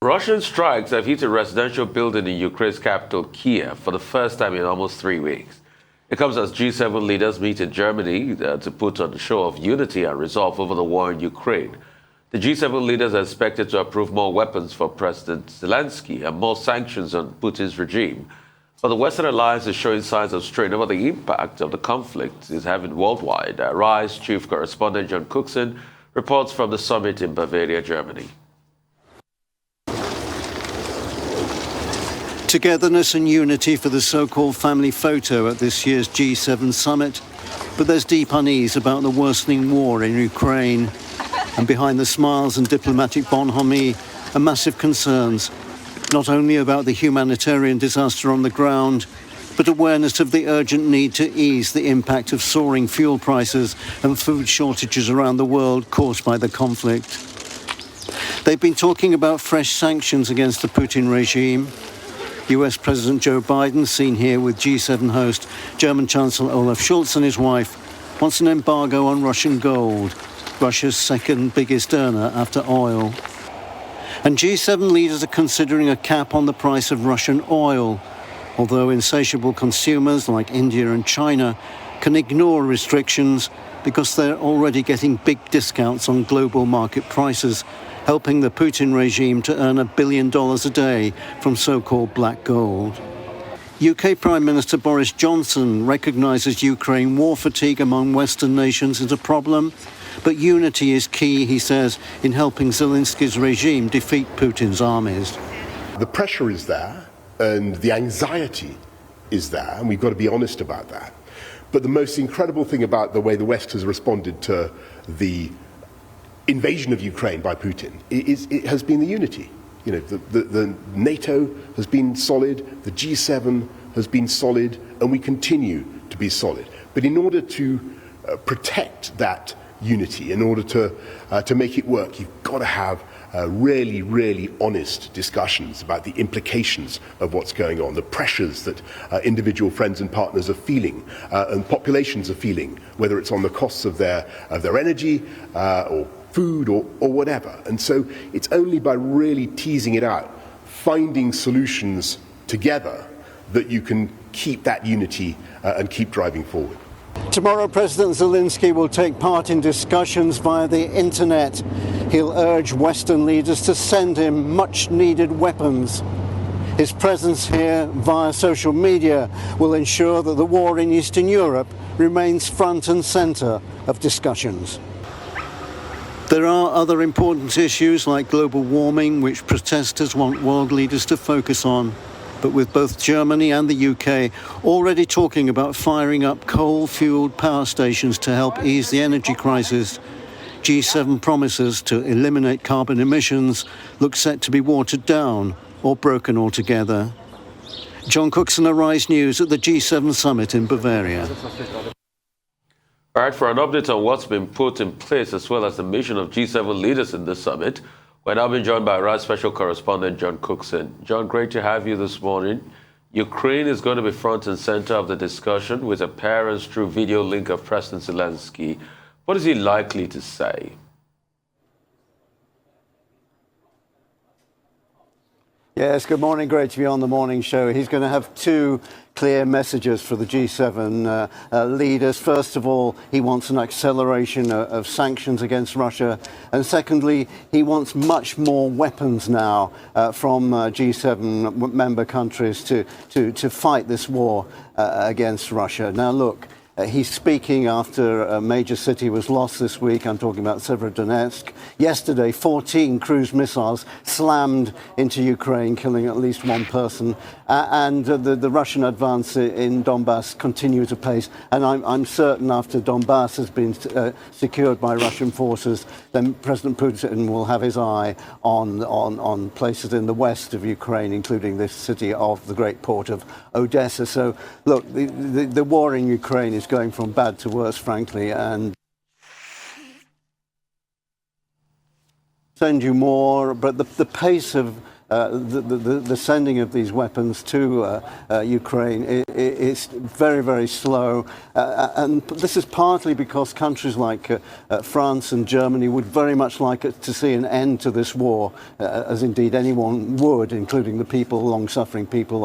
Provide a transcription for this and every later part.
Russian strikes have hit a residential building in Ukraine's capital, Kiev, for the first time in almost 3 weeks. It comes as G7 leaders meet in Germany to put on a show of unity and resolve over the war in Ukraine. The G7 leaders are expected to approve more weapons for President Zelensky and more sanctions on Putin's regime. But the Western alliance is showing signs of strain over the impact of the conflict is having worldwide. RISE Chief Correspondent John Cookson reports from the summit in Bavaria, Germany. Togetherness and unity for the so-called family photo at this year's G7 summit. But there's deep unease about the worsening war in Ukraine. And behind the smiles and diplomatic bonhomie are massive concerns, not only about the humanitarian disaster on the ground, but awareness of the urgent need to ease the impact of soaring fuel prices and food shortages around the world caused by the conflict. They've been talking about fresh sanctions against the Putin regime. US President Joe Biden, seen here with G7 host German Chancellor Olaf Scholz and his wife, wants an embargo on Russian gold, Russia's second biggest earner after oil. And G7 leaders are considering a cap on the price of Russian oil, although insatiable consumers like India and China can ignore restrictions because they're already getting big discounts on global market prices, helping the Putin regime to earn $1 billion a day from so-called black gold. UK Prime Minister Boris Johnson recognises Ukraine war fatigue among Western nations as a problem, but unity is key, he says, in helping Zelensky's regime defeat Putin's armies. The pressure is there and the anxiety is there, and we've got to be honest about that. But the most incredible thing about the way the West has responded to the invasion of Ukraine by Putin it has been the unity. You know, the NATO has been solid, the G7 has been solid, and we continue to be solid. But in order to protect that unity, in order to make it work, you've got to have really, really honest discussions about the implications of what's going on, the pressures that individual friends and partners are feeling, and populations are feeling, whether it's on the costs of their energy or food or whatever. And so it's only by really teasing it out, finding solutions together, that you can keep that unity and keep driving forward. Tomorrow, President Zelensky will take part in discussions via the internet. He'll urge Western leaders to send him much-needed weapons. His presence here via social media will ensure that the war in Eastern Europe remains front and centre of discussions. There are other important issues like global warming, which protesters want world leaders to focus on. But with both Germany and the UK already talking about firing up coal-fueled power stations to help ease the energy crisis, G7 promises to eliminate carbon emissions look set to be watered down or broken altogether. John Cookson, RISE News at the G7 summit in Bavaria. All right, for an update on what's been put in place as well as the mission of G7 leaders in this summit, we're now being joined by RISE Special Correspondent John Cookson. John, great to have you this morning. Ukraine is going to be front and center of the discussion with appearance through video link of President Zelensky. What is he likely to say? Yes, good morning. Great to be on the morning show. He's going to have two clear messages for the G7 leaders. First of all, he wants an acceleration of sanctions against Russia. And secondly, he wants much more weapons now from G7 member countries to fight this war against Russia. Now, look. He's speaking after a major city was lost this week. I'm talking about Severodonetsk. Yesterday, 14 cruise missiles slammed into Ukraine, killing at least one person. And the Russian advance in Donbass continues apace. And I'm certain after Donbass has been secured by Russian forces, then President Putin will have his eye on places in the west of Ukraine, including this city of the great port of Odessa. So, look, the war in Ukraine is going from bad to worse, frankly, and send you more, but the pace of the sending of these weapons to Ukraine is very, very slow. And this is partly because countries like France and Germany would very much like to see an end to this war, as indeed anyone would, including the people, long-suffering people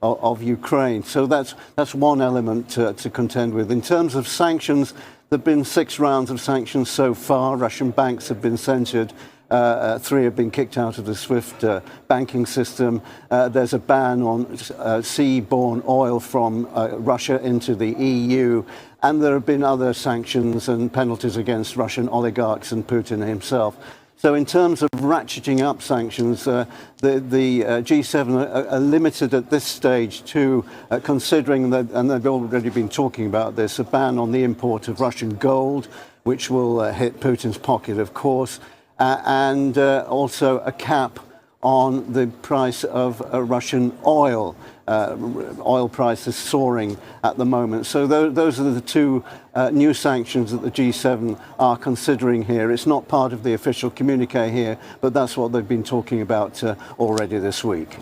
of Ukraine. So that's one element to contend with. In terms of sanctions, there have been 6 rounds of sanctions so far. Russian banks have been censured. 3 have been kicked out of the SWIFT banking system. There's a ban on seaborne oil from Russia into the EU. And there have been other sanctions and penalties against Russian oligarchs and Putin himself. So in terms of ratcheting up sanctions, the G7 are limited at this stage to considering that, and they've already been talking about this, a ban on the import of Russian gold, which will hit Putin's pocket, of course, and also a cap on the price of Russian oil. Oil prices soaring at the moment. So those are the 2 new sanctions that the G7 are considering here. It's not part of the official communique here, but that's what they've been talking about already this week.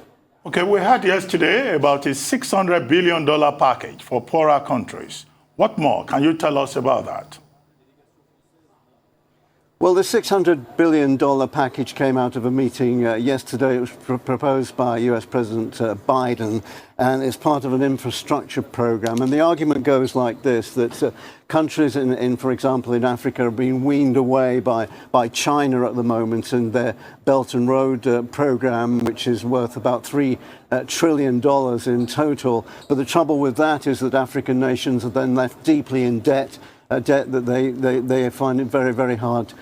Okay, we heard yesterday about a $600 billion package for poorer countries. What more? Can you tell us about that? Well, the $600 billion package came out of a meeting yesterday. It was proposed by US President Biden, and it's part of an infrastructure program. And the argument goes like this, that countries, for example, in Africa are being weaned away by China at the moment in their Belt and Road program, which is worth about $3 trillion in total. But the trouble with that is that African nations are then left deeply in debt, a debt that they find it very, very hard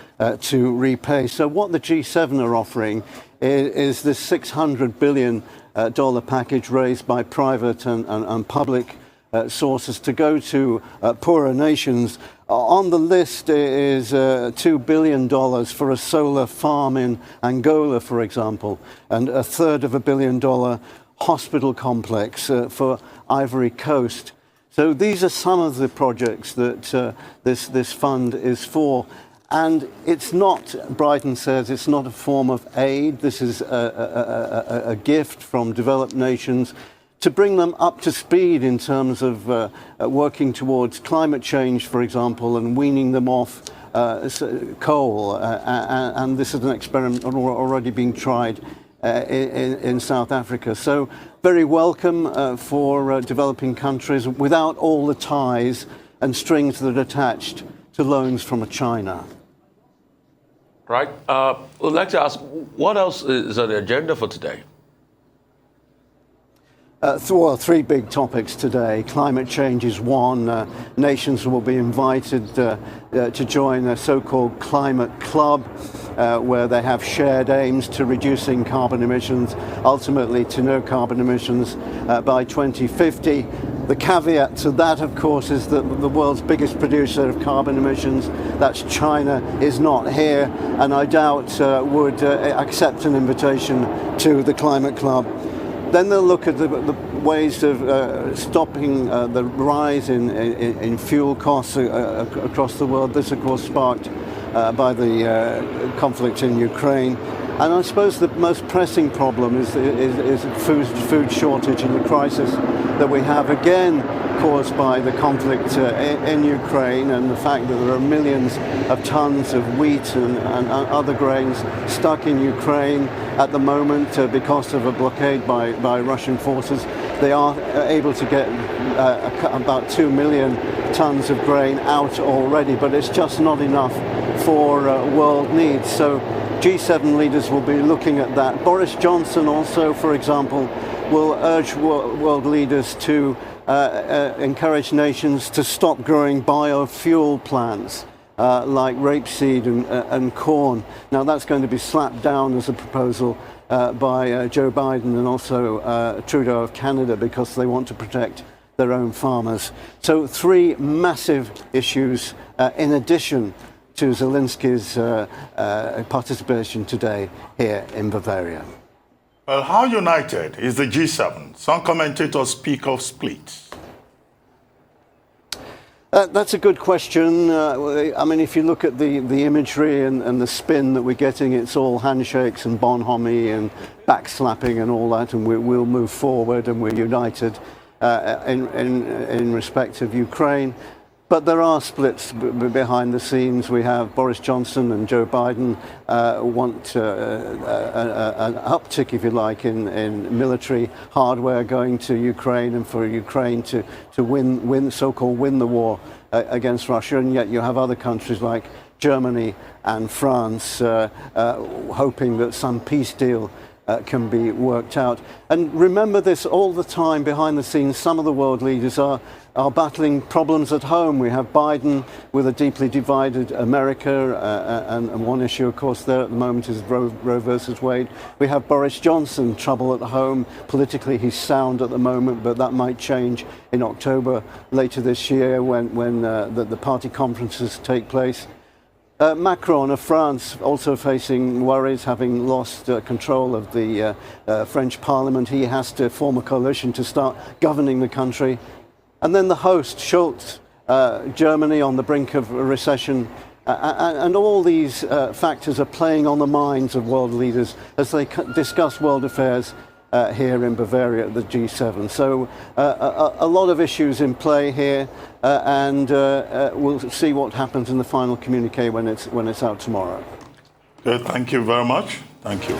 to repay. So what the G7 are offering is this $600 billion package raised by private and public sources to go to poorer nations. On the list is $2 billion for a solar farm in Angola, for example, and $333 million hospital complex for Ivory Coast. So these are some of the projects that this fund is for. And it's not, Biden says, it's not a form of aid. This is a gift from developed nations to bring them up to speed in terms of working towards climate change, for example, and weaning them off coal. And this is an experiment already being tried in South Africa. So very welcome for developing countries without all the ties and strings that are attached to loans from China. Right. I'd like to ask, what else is on the agenda for today? Well, 3 big topics today. Climate change is one. Nations will be invited to join a so-called climate club, where they have shared aims to reducing carbon emissions, ultimately to no carbon emissions by 2050. The caveat to that, of course, is that the world's biggest producer of carbon emissions, that's China, is not here, and I doubt would accept an invitation to the climate club. Then they'll look at the ways of stopping the rise in fuel costs across the world. This, of course, sparked by the conflict in Ukraine. And I suppose the most pressing problem is food shortage and the crisis that we have, again caused by the conflict in Ukraine and the fact that there are millions of tons of wheat and other grains stuck in Ukraine at the moment because of a blockade by Russian forces. They are able to get about 2 million tons of grain out already, but it's just not enough for world needs. So G7 leaders will be looking at that. Boris Johnson also, for example, will urge world leaders to encourage nations to stop growing biofuel plants like rapeseed and corn. Now that's going to be slapped down as a proposal by Joe Biden and also Trudeau of Canada because they want to protect their own farmers. So 3 massive issues in addition to Zelensky's participation today here in Bavaria. Well, how united is the G7? Some commentators speak of splits. That's a good question. I mean, if you look at the imagery and the spin that we're getting, it's all handshakes and bonhomie and backslapping and all that, and we'll move forward and we're united in respect of Ukraine. But there are splits behind the scenes. We have Boris Johnson and Joe Biden want an uptick, if you like, in military hardware going to Ukraine and for Ukraine to win so-called win the war against Russia. And yet you have other countries like Germany and France hoping that some peace deal can be worked out. And remember this all the time behind the scenes. Some of the world leaders are battling problems at home. We have Biden with a deeply divided America, and one issue, of course, there at the moment is Roe versus Wade. We have Boris Johnson, trouble at home. Politically, he's sound at the moment, but that might change in October later this year when the party conferences take place. Macron of France also facing worries, having lost control of the French Parliament. He has to form a coalition to start governing the country. And then the host, Schulz, Germany on the brink of a recession. And all these factors are playing on the minds of world leaders as they discuss world affairs here in Bavaria at the G7. So a lot of issues in play here, and we'll see what happens in the final communique when it's out tomorrow. Good, thank you very much. Thank you.